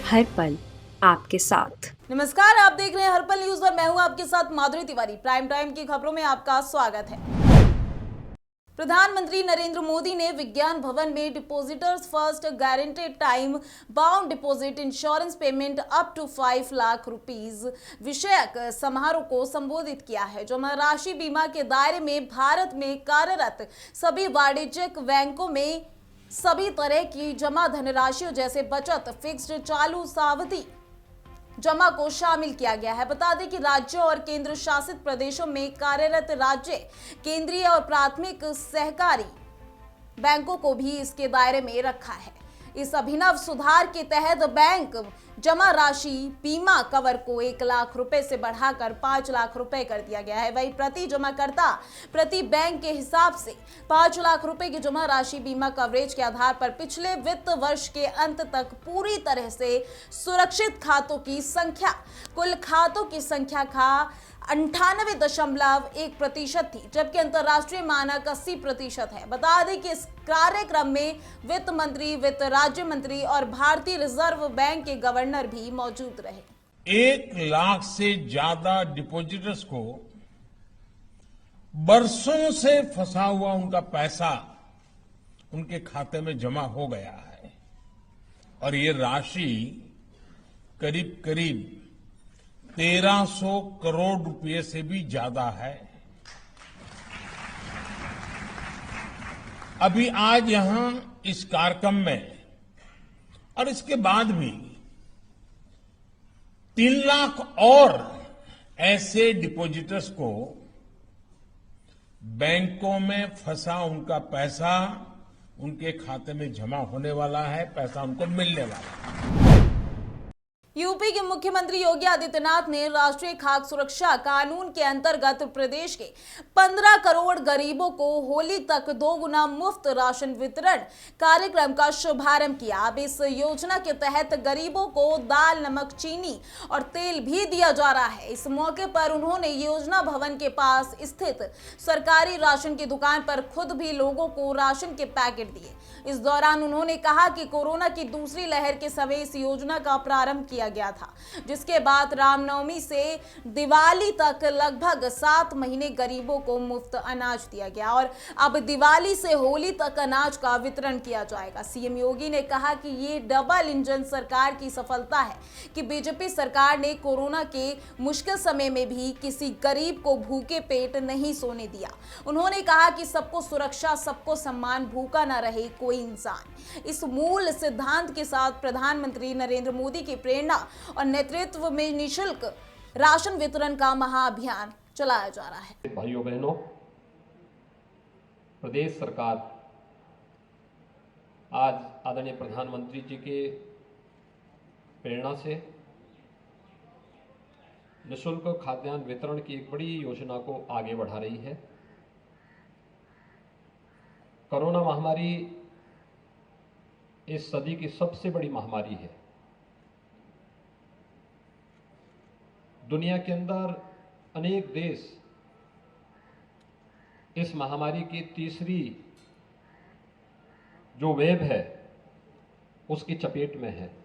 हर पल आपके साथ। नमस्कार, आप देख रहे हैं हर्पल न्यूज और मैं हूं आपके साथ माधुरी तिवारी। प्राइम टाइम की खबरों में आपका स्वागत है। प्रधानमंत्री नरेंद्र मोदी ने विज्ञान भवन में depositors first guaranteed time bound deposit insurance payment up to 5 lakh rupees विषयक समारोह को संबोधित किया है। जमा राशि बीमा के दायरे में भारत में कार्यरत सभी वाणिज्यिक बैंकों में सभी तरह की जमा धनराशियों जैसे बचत, फिक्स्ड, चालू, सावधि जमा को शामिल किया गया है। बता दें कि राज्यों और केंद्र शासित प्रदेशों में कार्यरत राज्य, केंद्रीय और प्राथमिक सहकारी बैंकों को भी इसके दायरे में रखा है। इस अभिनव सुधार के तहत बैंक जमा राशि बीमा कवर को 1 लाख रुपए से बढ़ाकर 5 लाख रुपए कर दिया गया है। वहीं प्रति जमाकर्ता प्रति बैंक के हिसाब से 5 लाख रुपए की जमा राशि बीमा कवरेज के आधार पर पिछले वित्त वर्ष के अंत तक पूरी तरह से सुरक्षित खातों की संख्या कुल खातों की संख्या का 98.1% थी, जबकि अंतर्राष्ट्रीय मानक 80% है। बता दें कि इस कार्यक्रम में वित्त मंत्री, वित्त राज्य मंत्री और भारतीय रिजर्व बैंक के गवर्नर भी मौजूद रहे। 1 लाख से ज्यादा डिपॉजिटर्स को बरसों से फंसा हुआ उनका पैसा उनके खाते में जमा हो गया है और ये राशि करीब करीब 1300 करोड़ रुपए से भी ज्यादा है। अभी आज यहां इस कार्यक्रम में और इसके बाद भी 3 लाख और ऐसे डिपॉजिटर्स को बैंकों में फंसा उनका पैसा उनके खाते में जमा होने वाला है, पैसा उनको मिलने वाला है। यूपी के मुख्यमंत्री योगी आदित्यनाथ ने राष्ट्रीय खाद्य सुरक्षा कानून के अंतर्गत प्रदेश के 15 करोड़ गरीबों को होली तक 2 गुना मुफ्त राशन वितरण कार्यक्रम का शुभारंभ किया। अब इस योजना के तहत गरीबों को दाल, नमक, चीनी और तेल भी दिया जा रहा है। इस मौके पर उन्होंने योजना भवन के पास स्थित सरकारी राशन की दुकान पर खुद भी लोगों को राशन के पैकेट दिए। इस दौरान उन्होंने कहा कि कोरोना की दूसरी लहर के समय इस योजना का प्रारंभ किया गया था, जिसके बाद रामनवमी से दिवाली तक लगभग 7 महीने गरीबों को मुफ्त अनाज दिया गया और अब दिवाली से होली तक अनाज का वितरण किया जाएगा। सीएम योगी ने कहा कि ये डबल इंजन सरकार की सफलता है कि बीजेपी सरकार ने कोरोना के मुश्किल समय में भी किसी गरीब को भूखे पेट नहीं सोने दिया। उन्होंने कहा कि सबको सुरक्षा, सबको सम्मान, भूखा न रहे कोई इंसान। इस मूल सिद्धांत के साथ प्रधानमंत्री नरेंद्र मोदी की प्रेरणा और नेतृत्व में निःशुल्क राशन वितरण का महाअभियान चलाया जा रहा है। भाइयों बहनों, प्रदेश सरकार आज आदरणीय प्रधानमंत्री जी के प्रेरणा से निःशुल्क खाद्यान्न वितरण की एक बड़ी योजना को आगे बढ़ा रही है। कोरोना महामारी इस सदी की सबसे बड़ी महामारी है। दुनिया के अंदर अनेक देश इस महामारी की तीसरी जो वेव है उसकी चपेट में है।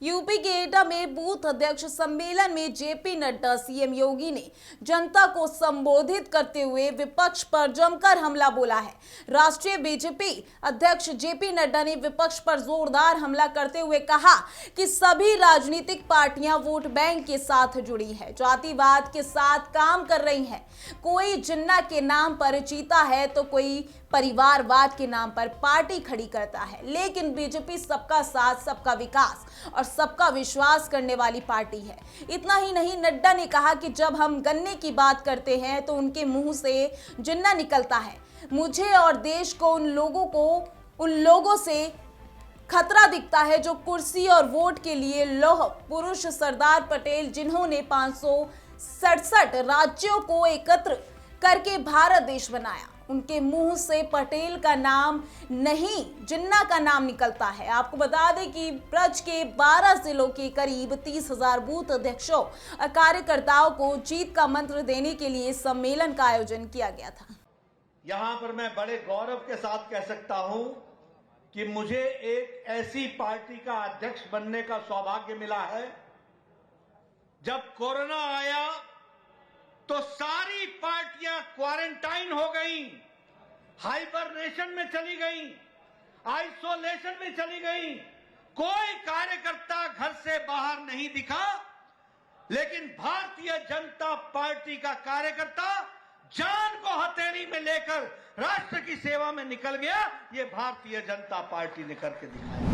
यूपी के एटा में बूथ अध्यक्ष सम्मेलन में जेपी नड्डा, सीएम योगी ने जनता को संबोधित करते हुए विपक्ष पर जमकर हमला बोला है। राष्ट्रीय बीजेपी अध्यक्ष जेपी नड्डा ने विपक्ष पर जोरदार हमला करते हुए कहा कि सभी राजनीतिक पार्टियां वोट बैंक के साथ जुड़ी है, जातिवाद के साथ काम कर रही हैं। कोई जिन्ना के नाम पर जीता है तो कोई परिवारवाद के नाम पर पार्टी खड़ी करता है, लेकिन बीजेपी सबका साथ, सबका विकास और सबका विश्वास करने वाली पार्टी है। इतना ही नहीं, नड्डा ने कहा कि जब हम गन्ने की बात करते हैं तो उनके मुंह से जिन्ना निकलता है। मुझे और देश को उन लोगों से खतरा दिखता है जो कुर्सी और वोट के लिए लौह पुरुष सरदार पटेल, जिन्होंने 567 राज्यों को एकत्र करके भारत देश बनाया, उनके मुंह से पटेल का नाम नहीं जिन्ना का नाम निकलता है। आपको बता दें कि ब्रज के 12 जिलों के करीब 30,000 बूथ अध्यक्षों और कार्यकर्ताओं को जीत का मंत्र देने के लिए सम्मेलन का आयोजन किया गया था। यहां पर मैं बड़े गौरव के साथ कह सकता हूं कि मुझे एक ऐसी पार्टी का अध्यक्ष बनने का सौभाग्य मिला है। जब कोरोना आया तो सारी पार्टियां क्वारंटाइन हो गई, हाइबरनेशन में चली गई, आइसोलेशन में चली गई। कोई कार्यकर्ता घर से बाहर नहीं दिखा, लेकिन भारतीय जनता पार्टी का कार्यकर्ता जान को हथेली में लेकर राष्ट्र की सेवा में निकल गया। ये भारतीय जनता पार्टी ने करके दिखाया।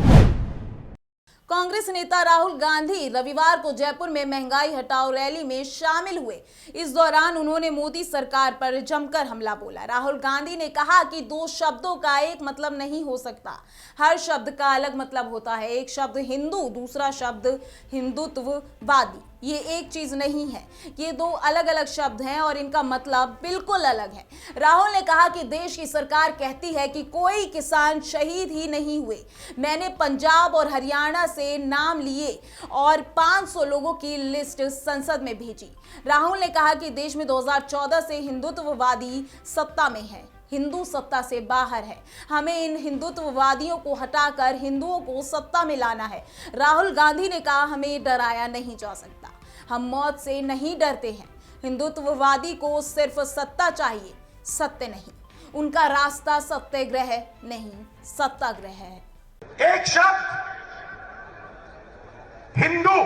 कांग्रेस नेता राहुल गांधी रविवार को जयपुर में महंगाई हटाओ रैली में शामिल हुए। इस दौरान उन्होंने मोदी सरकार पर जमकर हमला बोला। राहुल गांधी ने कहा कि दो शब्दों का एक मतलब नहीं हो सकता, हर शब्द का अलग मतलब होता है। एक शब्द हिंदू, दूसरा शब्द हिंदुत्ववादी, ये एक चीज नहीं है, ये दो अलग अलग शब्द हैं और इनका मतलब बिल्कुल अलग है। राहुल ने कहा कि देश की सरकार कहती है कि कोई किसान शहीद ही नहीं हुए। मैंने पंजाब और हरियाणा से नाम लिए और 500 लोगों की लिस्ट संसद में भेजी। राहुल ने कहा कि देश में 2014 से हिंदुत्ववादी सत्ता में है, हिंदू सत्ता से बाहर है। हमें इन हिंदुत्ववादियों को हटाकर हिंदुओं को सत्ता में लाना है। राहुल गांधी ने कहा, हमें डराया नहीं जा सकता, हम मौत से नहीं डरते हैं। हिंदुत्ववादी को सिर्फ सत्ता चाहिए, सत्य नहीं। उनका रास्ता सत्याग्रह नहीं, सत्याग्रह है। एक शब्द हिंदू,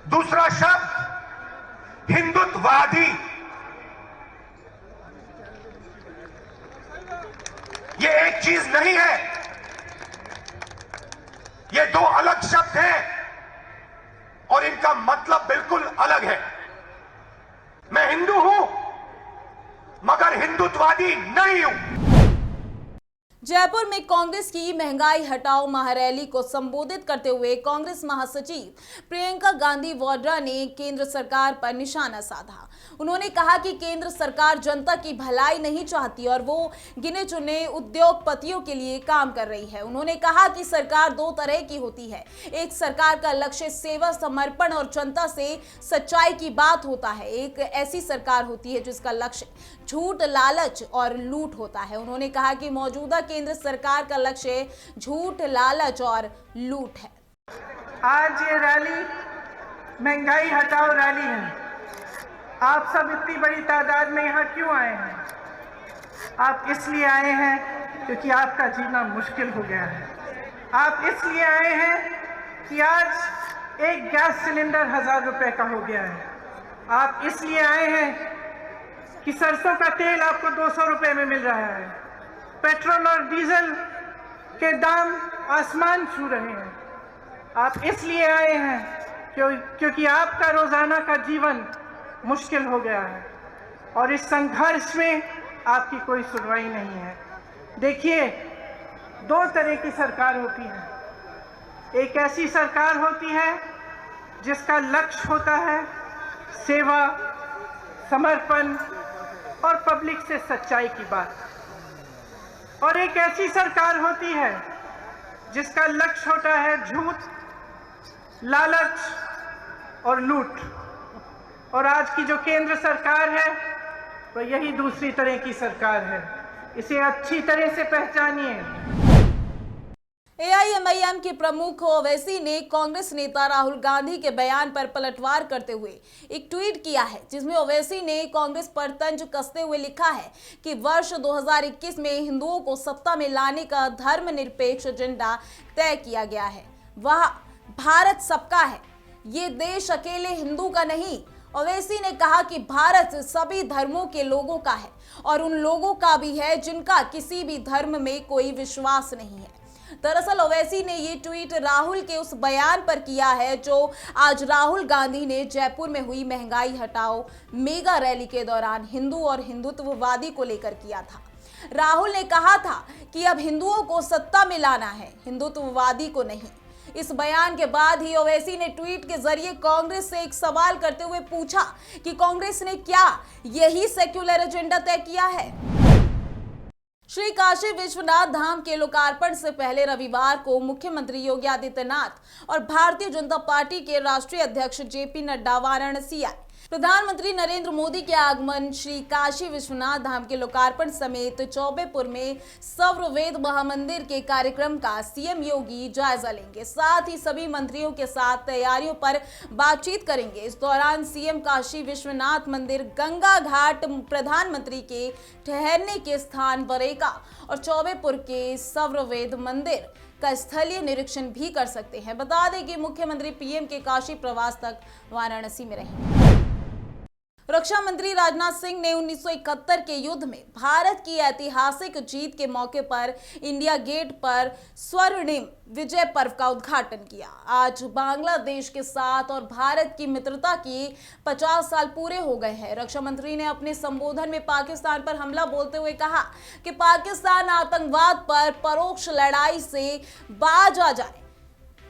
दूसरा शब्द हिंदुत्ववादी। ये एक चीज नहीं है, ये दो अलग शब्द हैं और इनका मतलब बिल्कुल अलग है। मैं हिंदू हूं मगर हिंदुत्ववादी नहीं हूं। जयपुर में कांग्रेस की महंगाई हटाओ महारैली को संबोधित करते हुए कांग्रेस महासचिव प्रियंका गांधी वाड्रा ने केंद्र सरकार पर निशाना साधा। उन्होंने कहा कि केंद्र सरकार जनता की भलाई नहीं चाहती और वो गिने चुने उद्योगपतियों के लिए काम कर रही है। उन्होंने कहा कि सरकार दो तरह की होती है, एक सरकार का लक्ष्य सेवा, समर्पण और जनता से सच्चाई की बात होता है, एक ऐसी सरकार होती है जिसका लक्ष्य झूठ, लालच और लूट होता है। उन्होंने कहा कि मौजूदा केंद्र सरकार का लक्ष्य झूठ, लालच और लूट है। आज ये रैली महंगाई हटाओ रैली है। आप सब इतनी बड़ी तादाद में यहाँ क्यों आए हैं? आप इसलिए आए हैं क्योंकि आपका जीना मुश्किल हो गया है। आप इसलिए आए हैं कि आज एक गैस सिलेंडर 1000 रुपए का हो गया है। आप इसलिए आए हैं कि सरसों का तेल आपको 200 रुपए में मिल रहा है। पेट्रोल और डीजल के दाम आसमान छू रहे हैं। आप इसलिए आए हैं क्योंकि आपका रोजाना का जीवन मुश्किल हो गया है और इस संघर्ष में आपकी कोई सुनवाई नहीं है। देखिए, दो तरह की सरकार होती है। एक ऐसी सरकार होती है जिसका लक्ष्य होता है सेवा, समर्पण और पब्लिक से सच्चाई की बात, और एक ऐसी सरकार होती है जिसका लक्ष्य होता है झूठ, लालच और लूट। और आज की जो केंद्र सरकार है वह यही दूसरी तरह की सरकार है। इसे अच्छी तरह से पहचानिए। एआईएमआईएम के प्रमुख ओवैसी ने कांग्रेस नेता राहुल गांधी के बयान पर पलटवार करते हुए एक ट्वीट किया है, जिसमें ओवैसी ने कांग्रेस पर तंज कसते हुए लिखा है कि वर्ष 2021 में हिंदुओं को सत्ता में लाने का धर्मनिरपेक्ष एजेंडा तय किया गया है। वह भारत सबका है, ये देश अकेले हिंदू का नहीं। ओवैसी ने कहा कि भारत सभी धर्मों के लोगों का है और उन लोगों का भी है जिनका किसी भी धर्म में कोई विश्वास नहीं है। दरअसल ओवैसी ने ये ट्वीट राहुल के उस बयान पर किया है जो आज राहुल गांधी ने जयपुर में हुई महंगाई हटाओ मेगा रैली के दौरान हिंदू और हिंदुत्ववादी को लेकर किया था। राहुल ने कहा था कि अब हिंदुओं को सत्ता में लाना है, हिंदुत्ववादी को नहीं। इस बयान के बाद ही ओवैसी ने ट्वीट के जरिए कांग्रेस से एक सवाल करते हुए पूछा कि कांग्रेस ने क्या यही सेक्युलर एजेंडा तय किया है? श्री काशी विश्वनाथ धाम के लोकार्पण से पहले रविवार को मुख्यमंत्री योगी आदित्यनाथ और भारतीय जनता पार्टी के राष्ट्रीय अध्यक्ष जेपी नड्डा वाराणसी आए। प्रधानमंत्री नरेंद्र मोदी के आगमन, श्री काशी विश्वनाथ धाम के लोकार्पण समेत चौबेपुर में सर्ववेद महामंदिर के कार्यक्रम का सीएम योगी जायजा लेंगे। साथ ही सभी मंत्रियों के साथ तैयारियों पर बातचीत करेंगे। इस दौरान सीएम काशी विश्वनाथ मंदिर, गंगा घाट, प्रधानमंत्री के ठहरने के स्थान बरेका और चौबेपुर के सर्ववेद मंदिर का स्थलीय निरीक्षण भी कर सकते हैं। बता दें कि मुख्यमंत्री पीएम के काशी प्रवास तक वाराणसी में रहेंगे। रक्षा मंत्री राजनाथ सिंह ने 1971 के युद्ध में भारत की ऐतिहासिक जीत के मौके पर इंडिया गेट पर स्वर्णिम विजय पर्व का उद्घाटन किया। आज बांग्लादेश के साथ और भारत की मित्रता की 50 साल पूरे हो गए हैं। रक्षा मंत्री ने अपने संबोधन में पाकिस्तान पर हमला बोलते हुए कहा कि पाकिस्तान आतंकवाद पर परोक्ष लड़ाई से बाज आ जाए।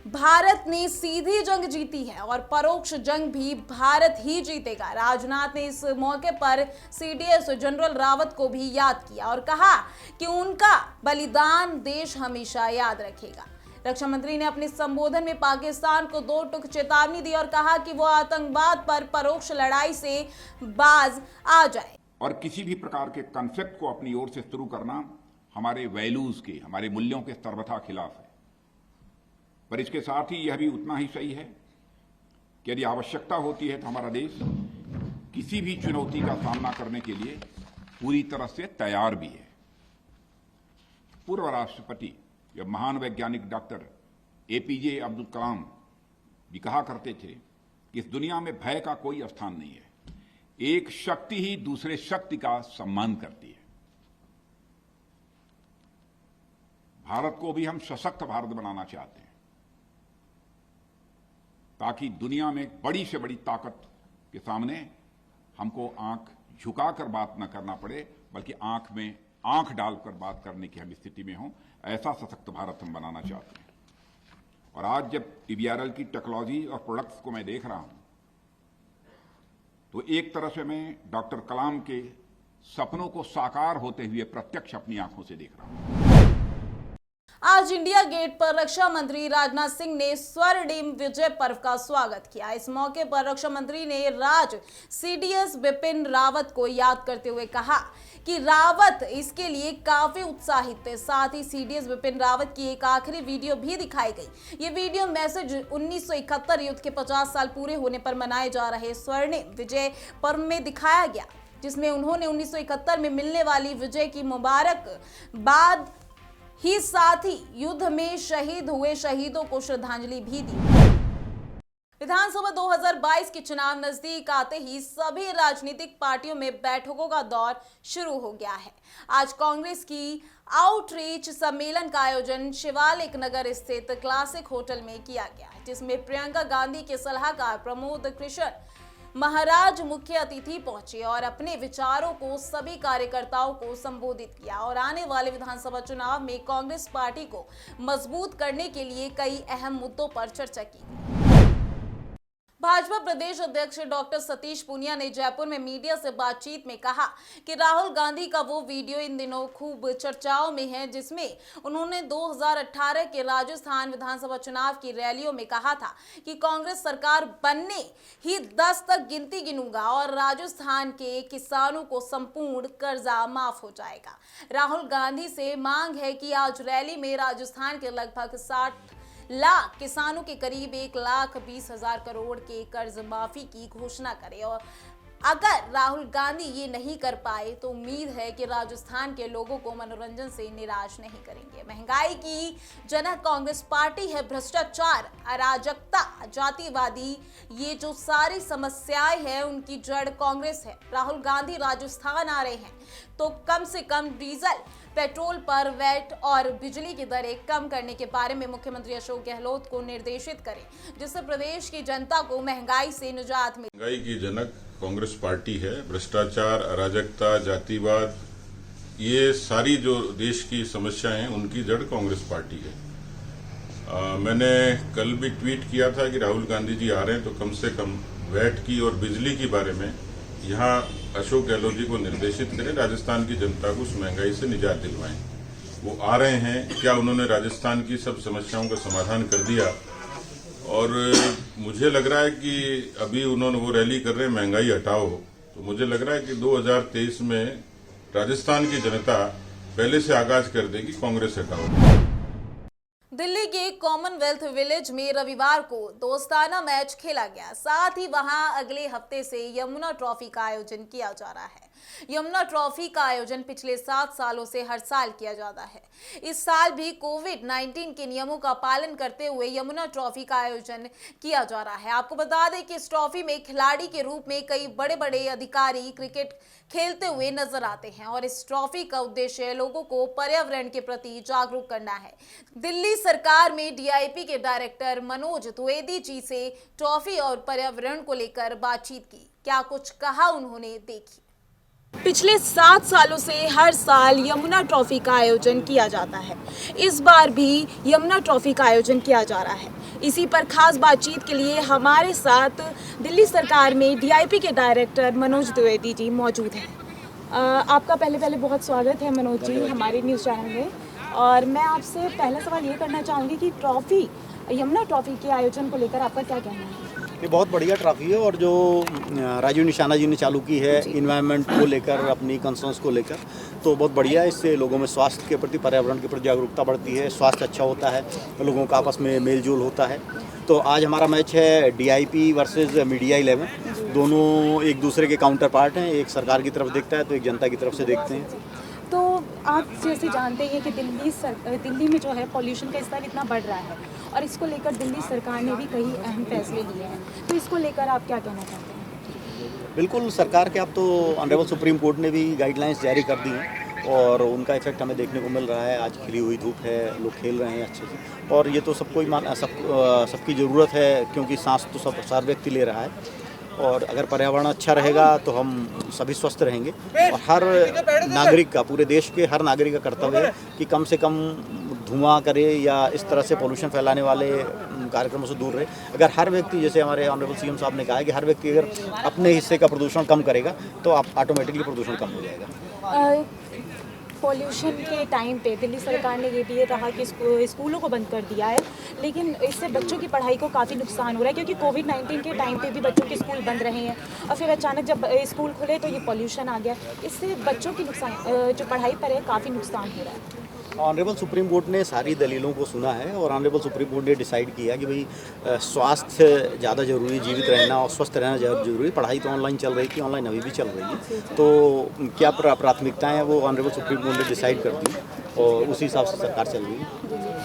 भारत ने सीधी जंग जीती है और परोक्ष जंग भी भारत ही जीतेगा। राजनाथ ने इस मौके पर सीडीएस जनरल रावत को भी याद किया और कहा कि उनका बलिदान देश हमेशा याद रखेगा। रक्षा मंत्री ने अपने संबोधन में पाकिस्तान को 2 टूक चेतावनी दी और कहा कि वो आतंकवाद पर परोक्ष लड़ाई से बाज आ जाए। और किसी भी प्रकार के कॉन्फ्लिक्ट को अपनी ओर से शुरू करना हमारे वैल्यूज के, हमारे मूल्यों के सर्वथा खिलाफ है। पर इसके साथ ही यह भी उतना ही सही है कि यदि आवश्यकता होती है तो हमारा देश किसी भी चुनौती का सामना करने के लिए पूरी तरह से तैयार भी है। पूर्व राष्ट्रपति या महान वैज्ञानिक डॉक्टर एपीजे अब्दुल कलाम भी कहा करते थे कि इस दुनिया में भय का कोई स्थान नहीं है। एक शक्ति ही दूसरे शक्ति का सम्मान करती है। भारत को भी हम सशक्त भारत बनाना चाहते हैं ताकि दुनिया में बड़ी से बड़ी ताकत के सामने हमको आंख झुकाकर बात न करना पड़े, बल्कि आंख में आंख डालकर बात करने की हम स्थिति में हों। ऐसा सशक्त भारत हम बनाना चाहते हैं। और आज जब टीबीआरएल की टेक्नोलॉजी और प्रोडक्ट्स को मैं देख रहा हूं तो एक तरह से मैं डॉक्टर कलाम के सपनों को साकार होते हुए प्रत्यक्ष अपनी आंखों से देख रहा हूं। आज इंडिया गेट पर रक्षा मंत्री राजनाथ सिंह ने स्वर्णिम विजय पर्व का स्वागत किया। इस मौके पर रक्षा मंत्री ने राज सीडीएस बिपिन रावत को याद करते हुए कहा कि रावत इसके लिए काफी उत्साहित थे। साथ ही सीडीएस बिपिन रावत की एक आखिरी वीडियो भी दिखाई गई। ये वीडियो मैसेज 1971 युद्ध के 50 साल पूरे होने पर मनाए जा रहे स्वर्णिम विजय पर्व में दिखाया गया, जिसमें उन्होंने 1971 में मिलने वाली विजय की मुबारकबाद ही साथ ही युद्ध में शहीद हुए शहीदों को श्रद्धांजलि भी दी। विधानसभा 2022 के चुनाव नजदीक आते ही सभी राजनीतिक पार्टियों में बैठकों का दौर शुरू हो गया है। आज कांग्रेस की आउटरीच सम्मेलन का आयोजन शिवालिक नगर स्थित क्लासिक होटल में किया गया, जिसमें प्रियंका गांधी के सलाहकार प्रमोद कृष्ण महाराज मुख्य अतिथि पहुंचे और अपने विचारों को सभी कार्यकर्ताओं को संबोधित किया और आने वाले विधानसभा चुनाव में कांग्रेस पार्टी को मजबूत करने के लिए कई अहम मुद्दों पर चर्चा की। भाजपा प्रदेश अध्यक्ष डॉक्टर सतीश पूनिया ने जयपुर में मीडिया से बातचीत में कहा कि राहुल गांधी का वो वीडियो इन दिनों खूब चर्चाओं में है, जिसमें उन्होंने 2018 के राजस्थान विधानसभा चुनाव की रैलियों में कहा था कि कांग्रेस सरकार बनने ही 10 तक गिनती गिनूंगा और राजस्थान के किसानों को संपूर्ण कर्जा माफ हो जाएगा। राहुल गांधी से मांग है कि आज रैली में राजस्थान के लगभग 60 लाख किसानों के करीब 1,20,000 करोड़ के कर्ज माफी की घोषणा करे और अगर राहुल गांधी ये नहीं कर पाए तो उम्मीद है कि राजस्थान के लोगों को मनोरंजन से निराश नहीं करेंगे। महंगाई की जनक कांग्रेस पार्टी है। भ्रष्टाचार, अराजकता, जातिवादी, ये जो सारी समस्याएं हैं उनकी जड़ कांग्रेस है। राहुल गांधी राजस्थान आ रहे हैं तो कम से कम डीजल, पेट्रोल पर वैट और बिजली की दरें कम करने के बारे में मुख्यमंत्री अशोक गहलोत को निर्देशित करें, जिससे प्रदेश की जनता को महंगाई से निजात मिले। महंगाई की जनक कांग्रेस पार्टी है। भ्रष्टाचार, अराजकता, जातिवाद, ये सारी जो देश की समस्याएं हैं उनकी जड़ कांग्रेस पार्टी है। मैंने कल भी ट्वीट किया था कि राहुल गांधी जी आ रहे हैं तो कम से कम वैट की और बिजली के बारे में यहाँ अशोक गहलोत जी को निर्देशित करें, राजस्थान की जनता को उस महंगाई से निजात दिलवाएं। वो आ रहे हैं, क्या उन्होंने राजस्थान की सब समस्याओं का समाधान कर दिया और मुझे लग रहा है कि अभी उन्होंने वो रैली कर रहे हैं महंगाई हटाओ, तो मुझे लग रहा है कि 2023 में राजस्थान की जनता पहले से आगाज कर देगी कांग्रेस हटाओ। दिल्ली के कॉमनवेल्थ विलेज में रविवार को दोस्ताना मैच खेला गया। साथ ही वहां अगले हफ्ते से यमुना ट्रॉफी का आयोजन किया जा रहा है। यमुना ट्रॉफी का आयोजन पिछले 7 सालों से हर साल किया जाता है। इस साल भी कोविड-19 के नियमों का पालन करते हुए यमुना ट्रॉफी का आयोजन किया जा रहा है। आपको बता दें कि इस ट्रॉफी में खिलाड़ी के रूप में कई बड़े बड़े अधिकारी क्रिकेट खेलते हुए नजर आते हैं और इस ट्रॉफी का उद्देश्य लोगों को पर्यावरण के प्रति जागरूक करना है। दिल्ली सरकार में डीआईपी के डायरेक्टर मनोज द्विवेदी जी से ट्रॉफी और पर्यावरण को लेकर बातचीत की। क्या कुछ कहा उन्होंने, देखिए। पिछले 7 सालों से हर साल यमुना ट्रॉफी का आयोजन किया जाता है। इस बार भी यमुना ट्रॉफी का आयोजन किया जा रहा है। इसी पर खास बातचीत के लिए हमारे साथ दिल्ली सरकार में डीआईपी के डायरेक्टर मनोज द्विवेदी जी मौजूद हैं। आपका पहले बहुत स्वागत है मनोज जी हमारे न्यूज़ चैनल में। और मैं आपसे पहला सवाल ये करना चाहूँगी कि ट्रॉफी, यमुना ट्रॉफी के आयोजन को लेकर आपका क्या कहना है? ये बहुत बढ़िया ट्रॉफी है और जो राजीव निशाना जी ने चालू की है इन्वायरमेंट को लेकर, अपनी कंसर्न्स को लेकर, तो बहुत बढ़िया है। इससे लोगों में स्वास्थ्य के प्रति, पर्यावरण के प्रति जागरूकता बढ़ती है, स्वास्थ्य अच्छा होता है, लोगों का आपस में मेल जोल होता है। तो आज हमारा मैच है डीआईपी वर्सेस मीडिया 11। दोनों एक दूसरे के काउंटर पार्ट हैं, एक सरकार की तरफ देखता है तो एक जनता की तरफ से देखते हैं। तो आप जैसे जानते हैं कि दिल्ली में जो है पॉल्यूशन का स्तर इतना बढ़ रहा है और इसको लेकर दिल्ली सरकार ने भी कई अहम फैसले लिए हैं, तो इसको लेकर आप क्या कहना चाहते हैं? बिल्कुल, सरकार के अब तो ऑनरेबल सुप्रीम कोर्ट ने भी गाइडलाइंस जारी कर दी हैं और उनका इफेक्ट हमें देखने को मिल रहा है। आज खिली हुई धूप है, लोग खेल रहे हैं अच्छे से, और ये तो सबकी ज़रूरत है क्योंकि सांस तो हर व्यक्ति ले रहा है। और अगर पर्यावरण अच्छा रहेगा तो हम सभी स्वस्थ रहेंगे। और हर नागरिक का, पूरे देश के हर नागरिक का कर्तव्य है कि कम से कम धुआं करे या इस तरह से पोल्यूशन फैलाने वाले कार्यक्रमों से दूर रहे। अगर हर व्यक्ति, जैसे हमारे ऑनरेबल सीएम साहब ने कहा है कि हर व्यक्ति अगर अपने हिस्से का प्रदूषण कम करेगा तो ऑटोमेटिकली प्रदूषण कम हो जाएगा। पॉल्यूशन के टाइम पे दिल्ली सरकार ने ये भी कहा कि स्कूलों को बंद कर दिया है, लेकिन इससे बच्चों की पढ़ाई को काफ़ी नुकसान हो रहा है क्योंकि कोविड-19 के टाइम पे भी बच्चों के स्कूल बंद रहे हैं और फिर अचानक जब स्कूल खुले तो ये पॉल्यूशन आ गया। इससे बच्चों की जो पढ़ाई पर है काफ़ी नुकसान हो रहा है। ऑनरेबल सुप्रीम कोर्ट ने सारी दलीलों को सुना है और ऑनरेबल सुप्रीम कोर्ट ने डिसाइड किया कि भाई स्वास्थ्य ज़्यादा ज़रूरी, जीवित रहना और स्वस्थ रहना ज़्यादा ज़रूरी। पढ़ाई तो ऑनलाइन चल रही थी, ऑनलाइन अभी भी चल रही है, तो क्या प्राथमिकताएं हैं वो ऑनरेबल सुप्रीम कोर्ट ने डिसाइड कर दी और उसी हिसाब से सरकार चल रही है।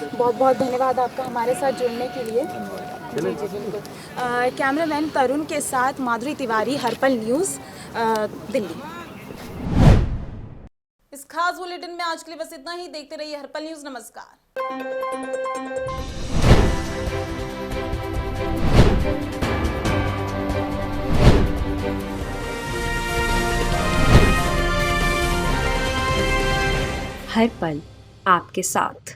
बहुत बहुत धन्यवाद आपका हमारे साथ जुड़ने के लिए। जी बिल्कुल। कैमरामैन तरुण के साथ माधुरी तिवारी, हर्पल न्यूज़, दिल्ली। इस खास बुलेटिन में आज के लिए बस इतना ही। देखते रहिए हर्पल न्यूज़। नमस्कार। हर पल आपके साथ।